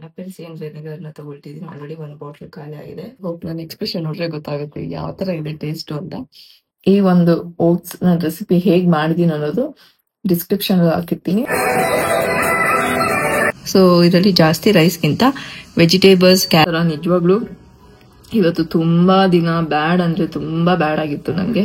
Apple ಸಿಎನ್ ವಿನೆಗರ್ನ ತಗೊಳ್ತಿದ್ದೀನಿ. ಆಲ್ರೆಡಿ ಒಂದು ಬಾಟಲ್ ಖಾಲಿ ಆಗಿದೆ. ಹೋಪ್ ನನ್ನ ಎಕ್ಸ್ಪ್ರೆಷನ್ ನೋಡ್ರೆ ಗೊತ್ತಾಗುತ್ತೆ ಯಾವ ತರ ಇದೆ ಟೇಸ್ಟ್ ಅಂತ. ಈ ಒಂದು ಓಟ್ಸ್ ರೆಸಿಪಿ ಹೇಗ್ ಮಾಡಿದೀನಿ ಅನ್ನೋದು ಡಿಸ್ಕ್ರಿಪ್ಷನ್ ಹಾಕಿರ್ತೀನಿ. ಸೊ ಇದರಲ್ಲಿ ಜಾಸ್ತಿ ರೈಸ್ಗಿಂತ ವೆಜಿಟೇಬಲ್ಸ್ ನಿಜವಾಗ್ಲೂ ಇವತ್ತು ತುಂಬಾ ದಿನ ಬ್ಯಾಡ್ ಅಂದ್ರೆ ತುಂಬಾ ಬ್ಯಾಡ್ ಆಗಿತ್ತು ನಂಗೆ.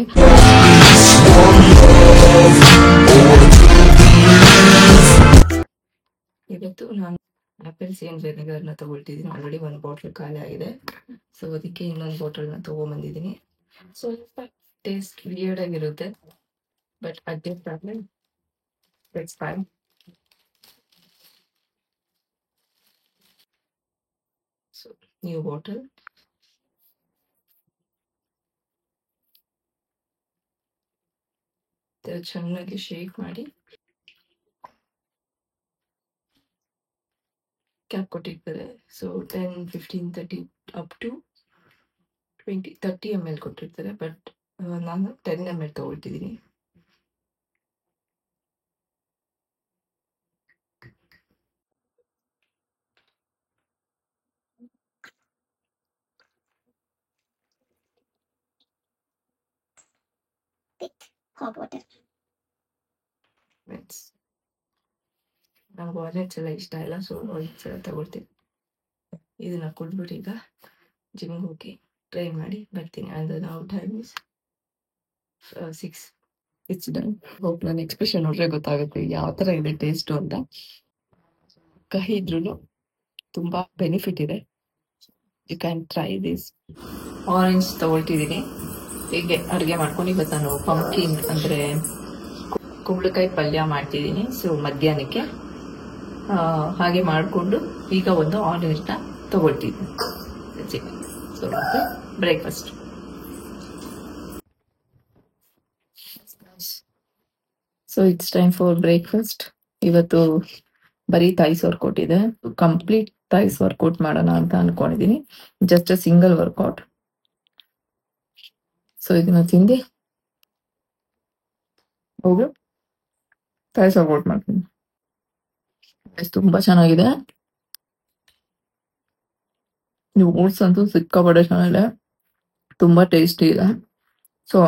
ಇವತ್ತು ನಾನು ಆಪಲ್ ಸಿಎನ್ ವಿನೆಗರ್ನ ತಗೊಳ್ತಿದ್ದೀನಿ. ಆಲ್ರೆಡಿ ಒಂದು ಬಾಟಲ್ ಖಾಲಿ ಆಗಿದೆ. ಸೊ ಅದಕ್ಕೆ ಇನ್ನೊಂದು ಬಾಟಲ್ನ ತಗೊಂಡ್ಬಂದಿದ್ದೀನಿ. ಸ್ವಲ್ಪ ಟೇಸ್ಟ್ ವಿಯರ್ಡ್ ಆಗಿರುತ್ತೆ, ಬಟ್ ಅದೇ problem, it's fine. So new bottle. ಚೆನ್ನಾಗಿ ಶೇಕ್ ಮಾಡಿ ಕ್ಯಾಪ್ ಕೊಟ್ಟಿರ್ತಾರೆ. ಸೊ 10, 15, 30 ಅಪ್ ಟು 20, 30 ml ಕೊಟ್ಟಿರ್ತಾರೆ. ಬಟ್ ನಾನು 10 ml ತಗೊಳ್ತಿದ್ದೀನಿ. hot water. ನಂಗೆ ವಾಲೆಟ್ಸ್ ಎಲ್ಲ ಇಷ್ಟ ಇಲ್ಲ, ಸೊ ವಾಲೆಟ್ಸ್ ಎಲ್ಲ ತಗೊಳ್ತೀನಿ. ಇದನ್ನ ಕೊಟ್ಬಿಟ್ಟು ಈಗ ಜಿಮ್ಗೆ ಹೋಗಿ ಟ್ರೈ ಮಾಡಿ ಬರ್ತೀನಿ. ಅಂದ್ರೆ ನಾವು time is 6. It's done. Hope ನನ್ನ ಎಕ್ಸ್ಪ್ರೆಷನ್ ನೋಡ್ರೆ ಗೊತ್ತಾಗುತ್ತೆ ಯಾವ ತರ ಇದೆ ಟೇಸ್ಟ್ ಅಂತ. ಕಹಿ ಇದ್ರೂ ತುಂಬಾ ಬೆನಿಫಿಟ್ ಇದೆ. You can try this. Orange ತಗೊಳ್ತಿದ್ದೀನಿ. ಹೀಗೆ ಅಡುಗೆ ಮಾಡ್ಕೊಂಡು ಇವತ್ತು ನಾನು ಪಂಪ್ಕಿನ್ ಅಂದ್ರೆ ಕುಂಬಳಕಾಯಿ ಪಲ್ಯ ಮಾಡ್ತಿದ್ದೀನಿ. ಸೊ ಮಧ್ಯಾಹ್ನಕ್ಕೆ ಹಾಗೆ ಮಾಡಿಕೊಂಡು ಈಗ ಒಂದು ಆರೆಂಜ್ನ ತಗೊಳ್ತಿದ್ದೀನಿ. ಸೊ ಮತ್ತೆ breakfast. So it's time for breakfast. ಇವತ್ತು ಬರೀ ಥೈಸ್ ವರ್ಕೌಟ್ ಇದೆ. ಕಂಪ್ಲೀಟ್ ಥೈಸ್ ವರ್ಕೌಟ್ ಮಾಡೋಣ ಅಂತ ಅನ್ಕೊಂಡಿದ್ದೀನಿ. Just a single workout. So ಇದನ್ನ ತಿಂದು ಹೋಗು ಥೈಸ್ ವರ್ಕೌಟ್ ಮಾಡ್ತೀನಿ. ತುಂಬಾ ಚೆನ್ನಾಗಿದೆ. ನೀವು ಓಟ್ಸ್ ಅಂತೂ ಸಿಕ್ಕಾಪಟ್ಟೆ ಚೆನ್ನಾಗಿದೆ, ತುಂಬಾ ಟೇಸ್ಟಿ ಇದೆ. ಸೊ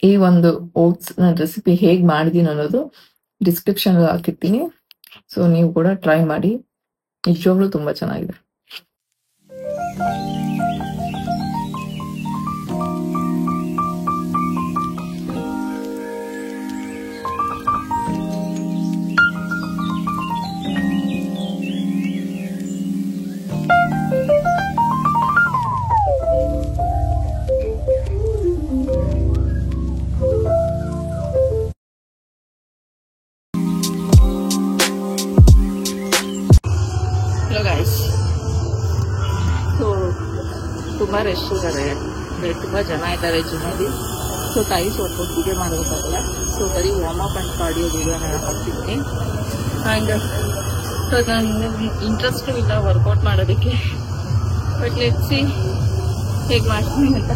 ಈ ಒಂದು ಓಟ್ಸ್ ರೆಸಿಪಿ ಹೇಗ್ ಮಾಡಿದೀನಿ ಅನ್ನೋದು ಡಿಸ್ಕ್ರಿಪ್ಷನ್ ಹಾಕಿರ್ತೀನಿ. ಸೊ ನೀವು ಕೂಡ ಟ್ರೈ ಮಾಡಿ, ನಿಜವಾಗ್ಲೂ ತುಂಬಾ ಚೆನ್ನಾಗಿದೆ. ತುಂಬಾ ರಶ್ ಇದ್ದಾರೆ, ತುಂಬಾ ಜನ ಇದ್ದಾರೆ ಜಿಮ್ಮಲ್ಲಿ. ಸೊ ಥೈಸ್ ವರ್ಕೌಟ್ ವಿಡಿಯೋ ಮಾಡಬೇಕಾಗಲ್ಲ. ಸೊ ಬರೀ ವಾರ್ಮ್ ಅಪ್ ಅಂಡ್ ಕಾರ್ಡಿಯೋ ವಿಡಿಯೋನ ಹಾಕ್ತಿದ್ದೀನಿ. ಆ್ಯಂಡ್ ಸೊ ನಾನು ಇಂಟ್ರೆಸ್ಟು ಇಲ್ಲ ವರ್ಕೌಟ್ ಮಾಡೋದಕ್ಕೆ, ಬಟ್ ಲೆಟ್ಸ್ ಸಿ ಹೇಗೆ ಮಾಡ್ತೀನಿ ಅಂತ.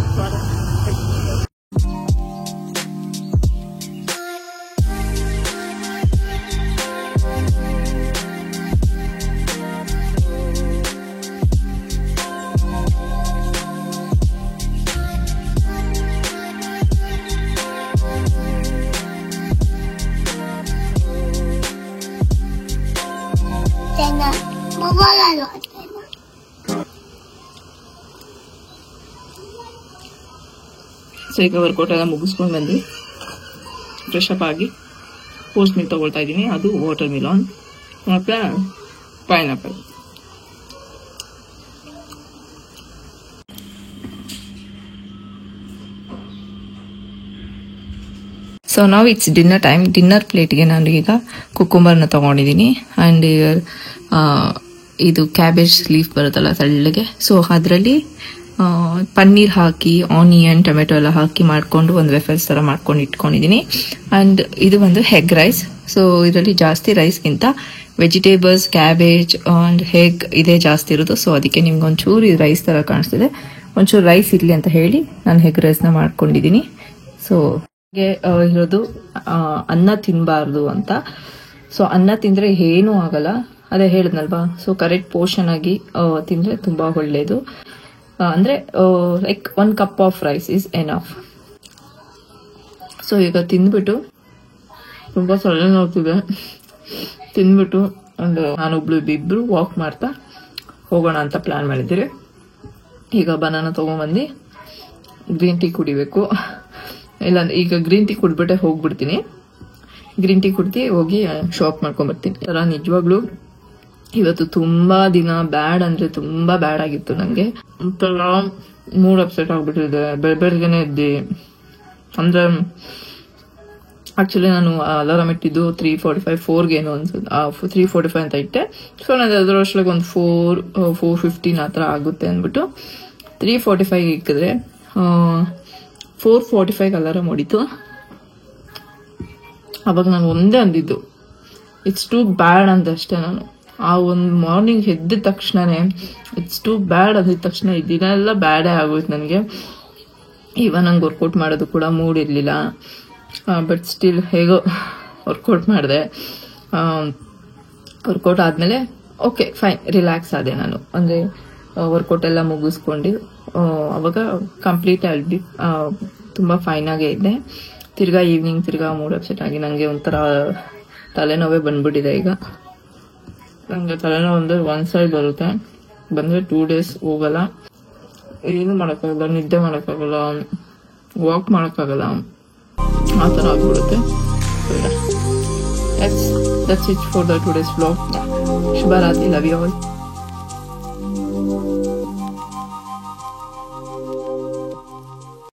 ಸೊ ಈಗ ವರ್ಕೌಟ್ ಎಲ್ಲ ಮುಗಿಸ್ಕೊಂಡು ಬಂದು ಫ್ರೆಶ್ ಅಪ್ ಆಗಿ ಪೋಸ್ಟ್ ಮೀಲ್ ತಗೊಳ್ತಾ ಇದ್ದೀನಿ. ಅದು ವಾಟರ್ ಮಿಲಾನ್ ಮತ್ತೆ ಪೈನಾಪಲ್. ಸೊ ನಾವು ಇಟ್ಸ್ ಡಿನ್ನರ್ ಟೈಮ್. ಡಿನ್ನರ್ ಪ್ಲೇಟ್ಗೆ ನಾನು ಈಗ ಕುಕುಂಬರ್ನ ತಗೊಂಡಿದ್ದೀನಿ. ಆ್ಯಂಡ್ ಇದು ಕ್ಯಾಬೇಜ್ ಲೀಫ್ ಬರುತ್ತಲ್ಲ ತೆಳ್ಳಗೆ, ಸೊ ಅದರಲ್ಲಿ ಪನ್ನೀರ್ ಹಾಕಿ ಆನಿಯನ್ ಟೊಮೆಟೊ ಎಲ್ಲ ಹಾಕಿ ಮಾಡ್ಕೊಂಡು ಒಂದು ವೆಫರ್ಸ್ ತರ ಮಾಡ್ಕೊಂಡು ಇಟ್ಕೊಂಡಿದ್ದೀನಿ. ಆ್ಯಂಡ್ ಇದು ಒಂದು ಹೆಗ್ ರೈಸ್. ಸೊ ಇದರಲ್ಲಿ ಜಾಸ್ತಿ ರೈಸ್ಗಿಂತ ವೆಜಿಟೇಬಲ್ಸ್, ಕ್ಯಾಬೇಜ್ ಆ್ಯಂಡ್ ಹೆಗ್ ಇದೇ ಜಾಸ್ತಿ ಇರೋದು. ಸೊ ಅದಕ್ಕೆ ನಿಮ್ಗೆ ಒಂಚೂರು ರೈಸ್ ತರ ಕಾಣಿಸ್ತಿದೆ, ಒಂಚೂರು ರೈಸ್ ಇರಲಿ ಅಂತ ಹೇಳಿ ನಾನು ಹೆಗ್ ರೈಸ್ನ ಮಾಡ್ಕೊಂಡಿದ್ದೀನಿ. ಸೊ ಇರೋದು ಅನ್ನ ತಿನ್ನಬಾರ್ದು ಅಂತ. ಸೊ ಅನ್ನ ತಿಂದ್ರೆ ಏನೂ ಆಗಲ್ಲ, ಅದೇ ಹೇಳಿದ್ನಲ್ವಾ, ಸೊ ಕರೆಕ್ಟ್ ಪೋರ್ಷನ್ ಆಗಿ ತಿಂದರೆ ತುಂಬ ಒಳ್ಳೆಯದು. ಅಂದರೆ like 1 cup of rice is enough. So ಈಗ ತಿಂದ್ಬಿಟ್ಟು ತುಂಬ ಸೊಳ್ಳೆ ನೋಡ್ತಿದೆ, ತಿಂದ್ಬಿಟ್ಟು ನಾನೊಬ್ಳು ಇಬ್ಬರು ವಾಕ್ ಮಾಡ್ತಾ ಹೋಗೋಣ ಅಂತ ಪ್ಲಾನ್ ಮಾಡಿದ್ದೀರಿ. ಈಗ ಬನಾನ ತೊಗೊಂಬಂದು ಗ್ರೀನ್ ಟೀ ಕುಡಿಬೇಕು. ಇಲ್ಲಾಂದ್ರೆ ಈಗ ಗ್ರೀನ್ ಟೀ ಕುಡ್ಬಿಟ್ಟೆ ಹೋಗ್ಬಿಡ್ತೀನಿ. ಗ್ರೀನ್ ಟೀ ಕುಡ್ದು ಹೋಗಿ ಶಾಪ್ ಮಾಡ್ಕೊಂಡ್ಬರ್ತೀನಿ. ನಿಜವಾಗ್ಲೂ ಇವತ್ತು ತುಂಬಾ ದಿನ ಬ್ಯಾಡ್ ಅಂದ್ರೆ ತುಂಬಾ ಬ್ಯಾಡ್ ಆಗಿತ್ತು ನನಗೆ. ಒಂಥರ ಮೂಡ್ ಅಪ್ಸೆಟ್ ಆಗ್ಬಿಟ್ಟಿದೆ. ಬೆಳಗ್ಗೆನೆ ಎದ್ದಿ ಅಂದ್ರೆ ಆಕ್ಚುಲಿ ನಾನು ಅಲಾರಾಮ್ ಇಟ್ಟಿದ್ದು 3:45 4ಗೇನು ಅನ್ಸುತ್ತೆ, 3:45 ಅಂತ ಇಟ್ಟೆ. ಸೊ ನಾನು ಅದರೊಳಗೆ ಒಂದು 4:15 ಆ ಥರ ಆಗುತ್ತೆ ಅಂದ್ಬಿಟ್ಟು 3:45 ಇಕ್ಕಿದ್ರೆ 4:45 ಅಲಾರಾಮ್ ಹೊಡಿತು. ಅವಾಗ ನಾನು ಒಂದೇ ಅಂದಿದ್ದು ಇಟ್ಸ್ ಟು ಬ್ಯಾಡ್ ಅಂದಷ್ಟೇ. ನಾನು ಆ ಒಂದು ಮಾರ್ನಿಂಗ್ ಎದ್ದ ತಕ್ಷಣನೇ ಇಟ್ಸ್ ಟು ಬ್ಯಾಡ್ ಅಂದಿದ ತಕ್ಷಣ ಈ ದಿನ ಎಲ್ಲ ಬ್ಯಾಡೇ ಆಗೋಯ್ತು ನನಗೆ. ಇವಾಗ ನಂಗೆ ವರ್ಕೌಟ್ ಮಾಡೋದು ಕೂಡ ಮೂಡ್ ಇರಲಿಲ್ಲ, ಬಟ್ ಸ್ಟಿಲ್ ಹೇಗೋ ವರ್ಕೌಟ್ ಮಾಡಿದೆ. ವರ್ಕೌಟ್ ಆದಮೇಲೆ ಓಕೆ ಫೈನ್ ರಿಲ್ಯಾಕ್ಸ್ ಆದೆ ನಾನು. ಅಂದರೆ ವರ್ಕೌಟ್ ಎಲ್ಲ ಮುಗಿಸ್ಕೊಂಡು ಅವಾಗ ಕಂಪ್ಲೀಟ್ ಆಗಿ ತುಂಬ ಫೈನಾಗೇ ಇದ್ದೆ. ತಿರ್ಗಾ ಈವ್ನಿಂಗ್ ತಿರ್ಗಾ ಮೂಡ್ ಅಪ್ಸೆಟ್ ಆಗಿ ನನಗೆ ಒಂಥರ ತಲೆನೋವೇ ಬಂದ್ಬಿಟ್ಟಿದೆ. ಈಗ ನನಗೆ ತಲೆನೋವು ಅಂದರೆ 1 ಸೈಡ್ ಬರುತ್ತೆ, ಬಂದರೆ 2 days ಹೋಗಲ್ಲ, ಏನು ಮಾಡೋಕ್ಕಾಗಲ್ಲ, ನಿದ್ದೆ ಮಾಡೋಕ್ಕಾಗಲ್ಲ, ವಾಕ್ ಮಾಡೋಕ್ಕಾಗಲ್ಲ, ಆ ಥರ ಆಗ್ಬಿಡುತ್ತೆ. That's it for the today's vlog. ಶುಭರಾತ್ರಿ, ಲವ್ ಯು ಆಲ್.